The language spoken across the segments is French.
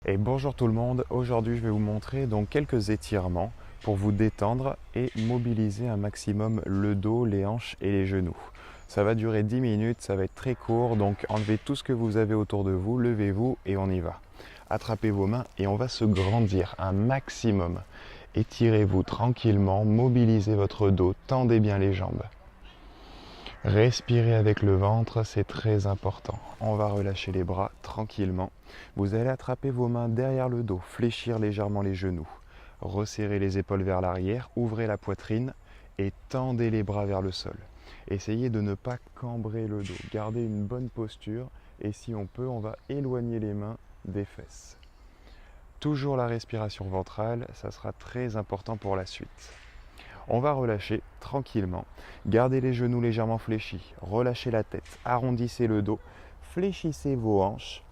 Et bonjour tout le monde, aujourd'hui je vais vous montrer donc quelques étirements pour vous détendre et mobiliser un maximum le dos, les hanches et les genoux. Ça va durer 10 minutes, ça va être très court, donc enlevez tout ce que vous avez autour de vous, levez-vous et on y va. Attrapez vos mains et on va se grandir un maximum. Étirez-vous tranquillement, mobilisez votre dos, tendez bien les jambes. Respirez avec le ventre, c'est très important. On va relâcher les bras tranquillement. Vous allez attraper vos mains derrière le dos, fléchir légèrement les genoux. Resserrez les épaules vers l'arrière, ouvrez la poitrine et tendez les bras vers le sol. Essayez de ne pas cambrer le dos. Gardez une bonne posture et si on peut, on va éloigner les mains des fesses. Toujours la respiration ventrale, ça sera très important pour la suite. On va relâcher tranquillement. Gardez les genoux légèrement fléchis. Relâchez la tête. Arrondissez le dos. Fléchissez vos hanches.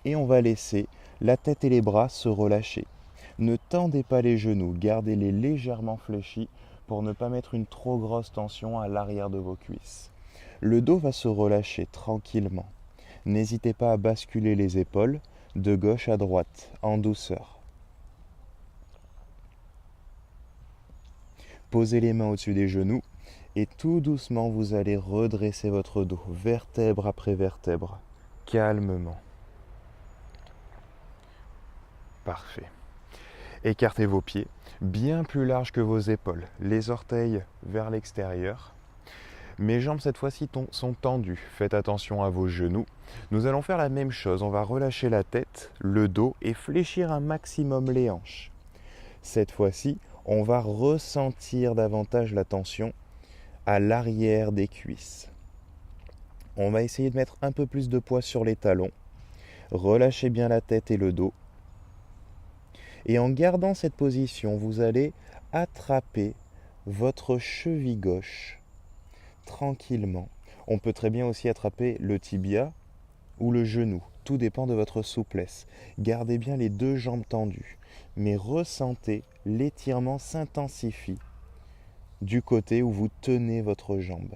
Et on va laisser la tête et les bras se relâcher. Ne tendez pas les genoux. Gardez-les légèrement fléchis pour ne pas mettre une trop grosse tension à l'arrière de vos cuisses. Le dos va se relâcher tranquillement. N'hésitez pas à basculer les épaules de gauche à droite en douceur. Posez les mains au-dessus des genoux et tout doucement vous allez redresser votre dos, vertèbre après vertèbre, calmement. Parfait. Écartez vos pieds, bien plus larges que vos épaules, les orteils vers l'extérieur. Mes jambes cette fois-ci sont tendues, faites attention à vos genoux. Nous allons faire la même chose, on va relâcher la tête, le dos et fléchir un maximum les hanches. Cette fois-ci, on va ressentir davantage la tension à l'arrière des cuisses. On va essayer de mettre un peu plus de poids sur les talons. Relâchez bien la tête et le dos. Et en gardant cette position, vous allez attraper votre cheville gauche tranquillement. On peut très bien aussi attraper le tibia ou le genou. Tout dépend de votre souplesse. Gardez bien les deux jambes tendues, mais ressentez l'étirement s'intensifie du côté où vous tenez votre jambe.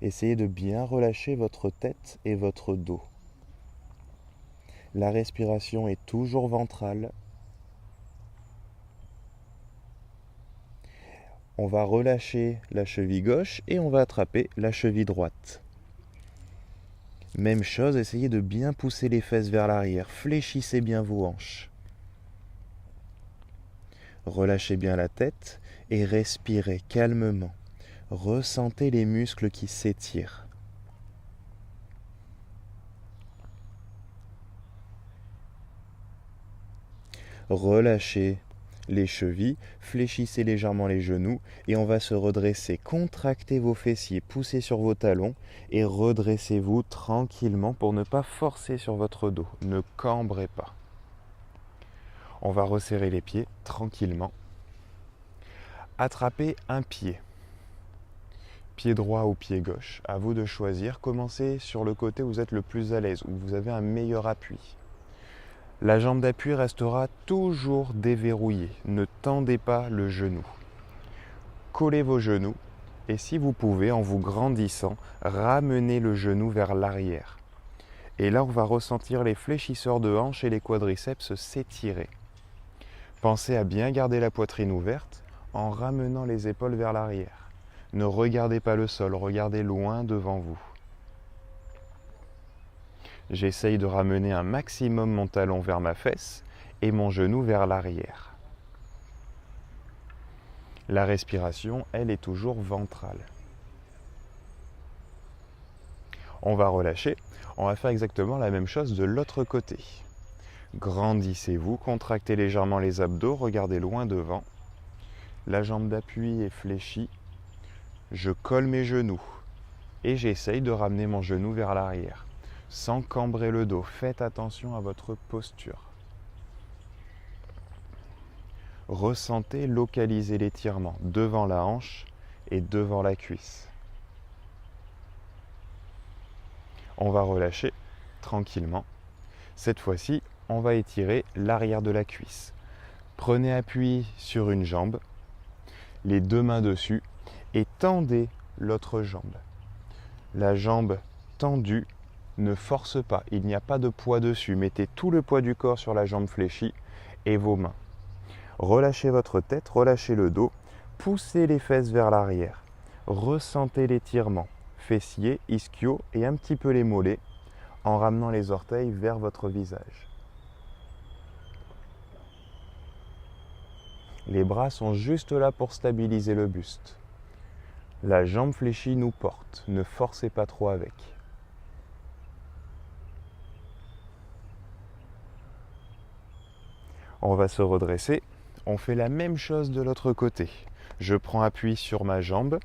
Essayez de bien relâcher votre tête et votre dos. La respiration est toujours ventrale. On va relâcher la cheville gauche et on va attraper la cheville droite. Même chose, essayez de bien pousser les fesses vers l'arrière. Fléchissez bien vos hanches. Relâchez bien la tête et respirez calmement. Ressentez les muscles qui s'étirent. Relâchez les chevilles, fléchissez légèrement les genoux et on va se redresser. Contractez vos fessiers, poussez sur vos talons et redressez-vous tranquillement pour ne pas forcer sur votre dos. Ne cambrez pas. On va resserrer les pieds tranquillement. Attrapez un pied. Pied droit ou pied gauche, à vous de choisir. Commencez sur le côté où vous êtes le plus à l'aise, où vous avez un meilleur appui. La jambe d'appui restera toujours déverrouillée. Ne tendez pas le genou. Collez vos genoux et si vous pouvez, en vous grandissant, ramenez le genou vers l'arrière. Et là, on va ressentir les fléchisseurs de hanches et les quadriceps s'étirer. Pensez à bien garder la poitrine ouverte en ramenant les épaules vers l'arrière. Ne regardez pas le sol, regardez loin devant vous. J'essaye de ramener un maximum mon talon vers ma fesse et mon genou vers l'arrière. La respiration, elle, est toujours ventrale. On va relâcher. On va faire exactement la même chose de l'autre côté. Grandissez-vous, contractez légèrement les abdos, regardez loin devant. La jambe d'appui est fléchie. Je colle mes genoux et j'essaye de ramener mon genou vers l'arrière. Sans cambrer le dos, faites attention à votre posture. Ressentez, localisez l'étirement devant la hanche et devant la cuisse. On va relâcher tranquillement. Cette fois-ci, on va étirer l'arrière de la cuisse. Prenez appui sur une jambe, les deux mains dessus et tendez l'autre jambe. La jambe tendue ne force pas, il n'y a pas de poids dessus. Mettez tout le poids du corps sur la jambe fléchie et vos mains. Relâchez votre tête, relâchez le dos, poussez les fesses vers l'arrière. Ressentez l'étirement, fessiers, ischio et un petit peu les mollets en ramenant les orteils vers votre visage. Les bras sont juste là pour stabiliser le buste. La jambe fléchie nous porte, ne forcez pas trop avec. On va se redresser, on fait la même chose de l'autre côté. Je prends appui sur ma jambe,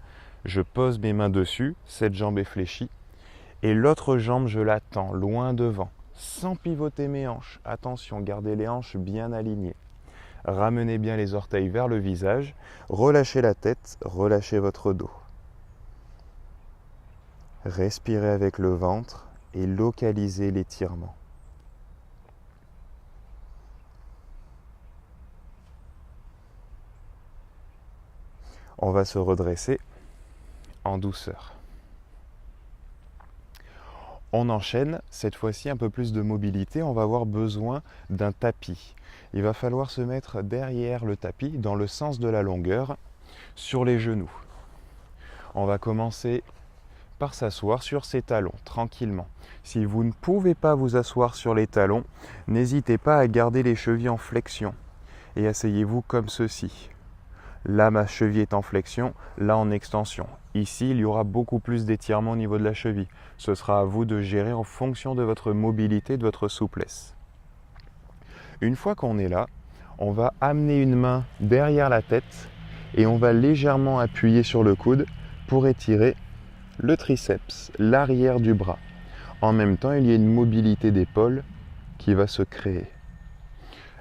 je pose mes mains dessus, cette jambe est fléchie, et l'autre jambe je la tends loin devant, sans pivoter mes hanches. Attention, gardez les hanches bien alignées. Ramenez bien les orteils vers le visage, relâchez la tête, relâchez votre dos. Respirez avec le ventre et localisez l'étirement. On va se redresser en douceur. On enchaîne, cette fois-ci un peu plus de mobilité, on va avoir besoin d'un tapis. Il va falloir se mettre derrière le tapis, dans le sens de la longueur, sur les genoux. On va commencer par s'asseoir sur ses talons, tranquillement. Si vous ne pouvez pas vous asseoir sur les talons, n'hésitez pas à garder les chevilles en flexion et asseyez-vous comme ceci. Là, ma cheville est en flexion, là en extension. Ici, il y aura beaucoup plus d'étirement au niveau de la cheville. Ce sera à vous de gérer en fonction de votre mobilité, de votre souplesse. Une fois qu'on est là, on va amener une main derrière la tête et on va légèrement appuyer sur le coude pour étirer le triceps, l'arrière du bras. En même temps, il y a une mobilité d'épaule qui va se créer.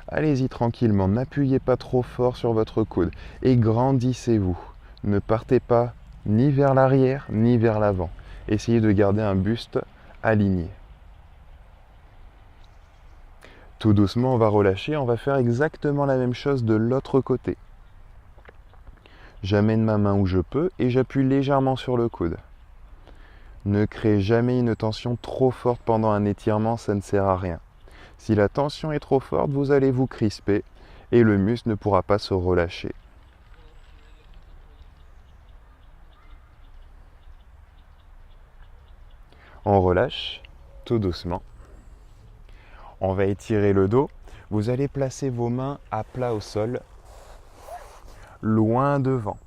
Allez-y tranquillement, n'appuyez pas trop fort sur votre coude et grandissez-vous. Ne partez pas ni vers l'arrière ni vers l'avant. Essayez de garder un buste aligné. Tout doucement, on va relâcher, on va faire exactement la même chose de l'autre côté. J'amène ma main où je peux et j'appuie légèrement sur le coude. Ne créez jamais une tension trop forte pendant un étirement, ça ne sert à rien. Si la tension est trop forte, vous allez vous crisper et le muscle ne pourra pas se relâcher. On relâche tout doucement. On va étirer le dos. Vous allez placer vos mains à plat au sol, loin devant.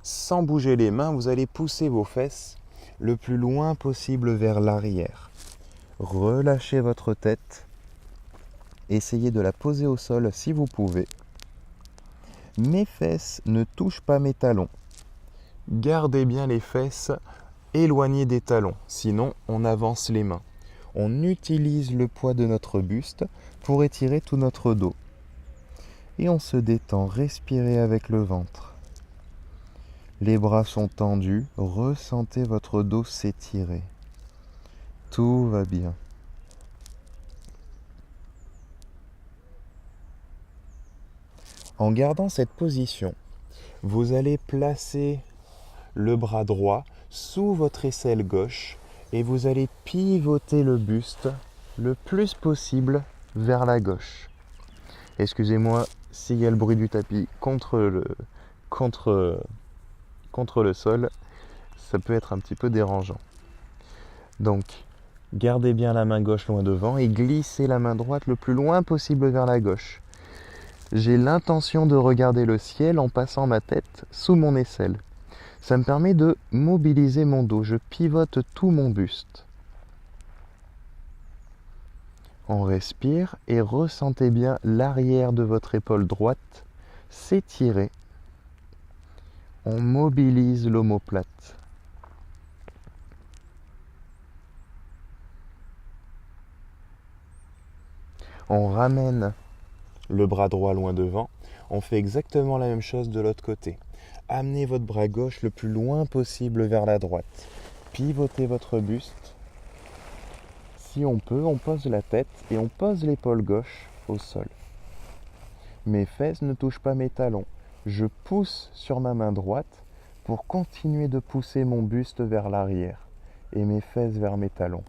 Sans bouger les mains, vous allez pousser vos fesses le plus loin possible vers l'arrière. Relâchez votre tête. Essayez de la poser au sol si vous pouvez. Mes fesses ne touchent pas mes talons. Gardez bien les fesses éloignées des talons, sinon on avance les mains. On utilise le poids de notre buste pour étirer tout notre dos. Et on se détend, respirez avec le ventre. Les bras sont tendus, ressentez votre dos s'étirer. Tout va bien. En gardant cette position, vous allez placer le bras droit sous votre aisselle gauche et vous allez pivoter le buste le plus possible vers la gauche. Excusez-moi s'il y a le bruit du tapis contre le sol, ça peut être un petit peu dérangeant. Donc, gardez bien la main gauche loin devant et glissez la main droite le plus loin possible vers la gauche. J'ai l'intention de regarder le ciel en passant ma tête sous mon aisselle. Ça me permet de mobiliser mon dos. Je pivote tout mon buste. On respire et ressentez bien l'arrière de votre épaule droite s'étirer. On mobilise l'omoplate. On ramène le bras droit loin devant. On fait exactement la même chose de l'autre côté. Amenez votre bras gauche le plus loin possible vers la droite. Pivotez votre buste. Si on peut, on pose la tête et on pose l'épaule gauche au sol. Mes fesses ne touchent pas mes talons. Je pousse sur ma main droite pour continuer de pousser mon buste vers l'arrière et mes fesses vers mes talons.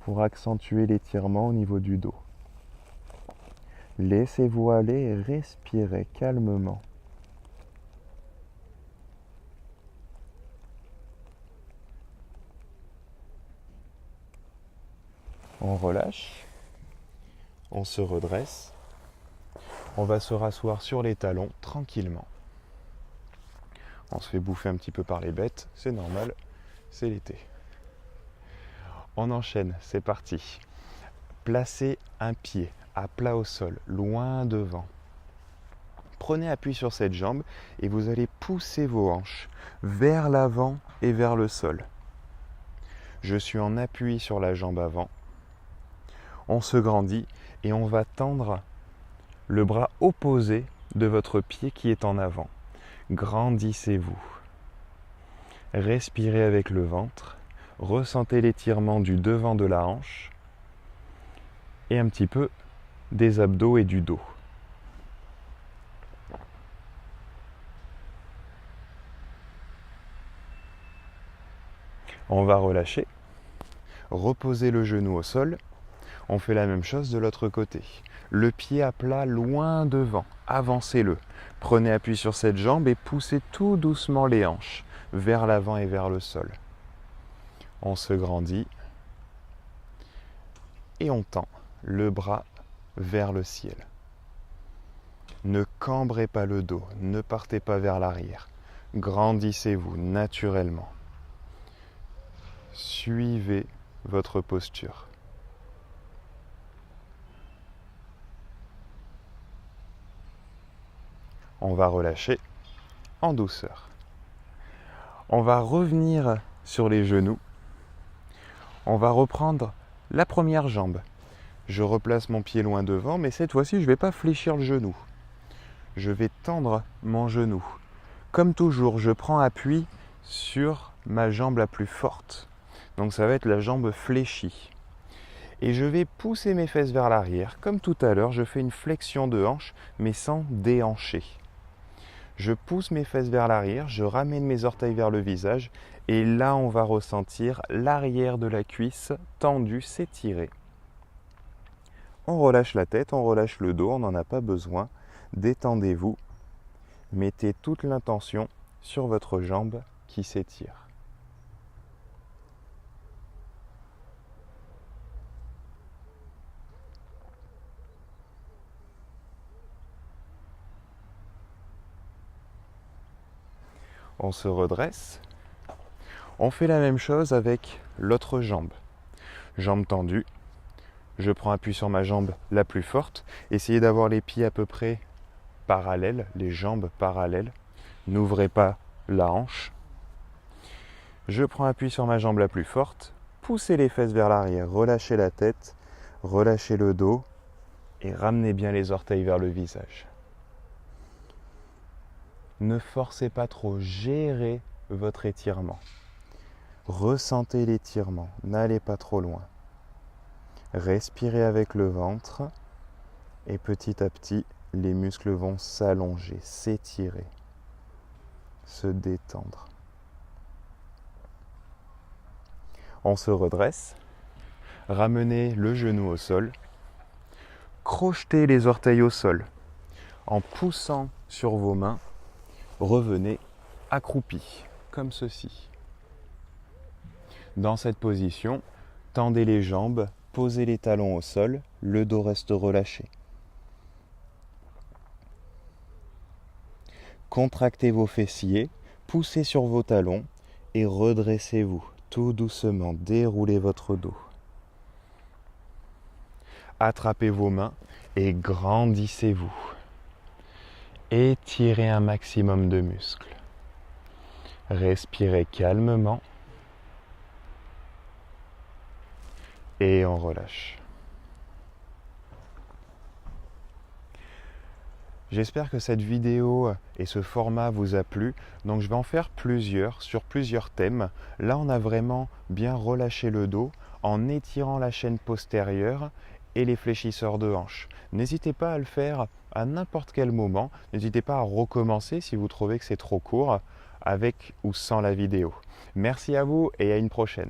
pour accentuer l'étirement au niveau du dos. Laissez-vous aller et respirez calmement. On relâche, on se redresse, on va se rasseoir sur les talons tranquillement. On se fait bouffer un petit peu par les bêtes, c'est normal, c'est l'été. On enchaîne, c'est parti. Placez un pied à plat au sol, loin devant. Prenez appui sur cette jambe et vous allez pousser vos hanches vers l'avant et vers le sol. Je suis en appui sur la jambe avant. On se grandit et on va tendre le bras opposé de votre pied qui est en avant. Grandissez-vous. Respirez avec le ventre. Ressentez l'étirement du devant de la hanche et un petit peu des abdos et du dos. On va relâcher. Reposez le genou au sol. On fait la même chose de l'autre côté. Le pied à plat loin devant. Avancez-le. Prenez appui sur cette jambe et poussez tout doucement les hanches vers l'avant et vers le sol. On se grandit et on tend le bras vers le ciel. Ne cambrez pas le dos, ne partez pas vers l'arrière. Grandissez-vous naturellement. Suivez votre posture. On va relâcher en douceur. On va revenir sur les genoux. On va reprendre la première jambe. Je replace mon pied loin devant, mais cette fois-ci, je ne vais pas fléchir le genou. Je vais tendre mon genou. Comme toujours, je prends appui sur ma jambe la plus forte. Donc ça va être la jambe fléchie. Et je vais pousser mes fesses vers l'arrière. Comme tout à l'heure, je fais une flexion de hanche, mais sans déhancher. Je pousse mes fesses vers l'arrière, je ramène mes orteils vers le visage et là on va ressentir l'arrière de la cuisse tendue s'étirer. On relâche la tête, on relâche le dos, on n'en a pas besoin. Détendez-vous, mettez toute l'intention sur votre jambe qui s'étire. On se redresse. On fait la même chose avec l'autre jambe. Jambe tendue. Je prends appui sur ma jambe la plus forte. Essayez d'avoir les pieds à peu près parallèles, les jambes parallèles. N'ouvrez pas la hanche. Je prends appui sur ma jambe la plus forte. Poussez les fesses vers l'arrière. Relâchez la tête. Relâchez le dos. Et ramenez bien les orteils vers le visage. Ne forcez pas trop, gérez votre étirement. Ressentez l'étirement, n'allez pas trop loin. Respirez avec le ventre et petit à petit, les muscles vont s'allonger, s'étirer, se détendre. On se redresse, ramenez le genou au sol, crochetez les orteils au sol en poussant sur vos mains. Revenez accroupi, comme ceci. Dans cette position, tendez les jambes, posez les talons au sol, le dos reste relâché. Contractez vos fessiers, poussez sur vos talons et redressez-vous tout doucement, déroulez votre dos. Attrapez vos mains et grandissez-vous. Étirez un maximum de muscles. Respirez calmement. Et on relâche. J'espère que cette vidéo et ce format vous a plu. Donc je vais en faire plusieurs, sur plusieurs thèmes. Là, on a vraiment bien relâché le dos en étirant la chaîne postérieure et les fléchisseurs de hanches. N'hésitez pas à le faire à n'importe quel moment. N'hésitez pas à recommencer si vous trouvez que c'est trop court, avec ou sans la vidéo. Merci à vous et à une prochaine.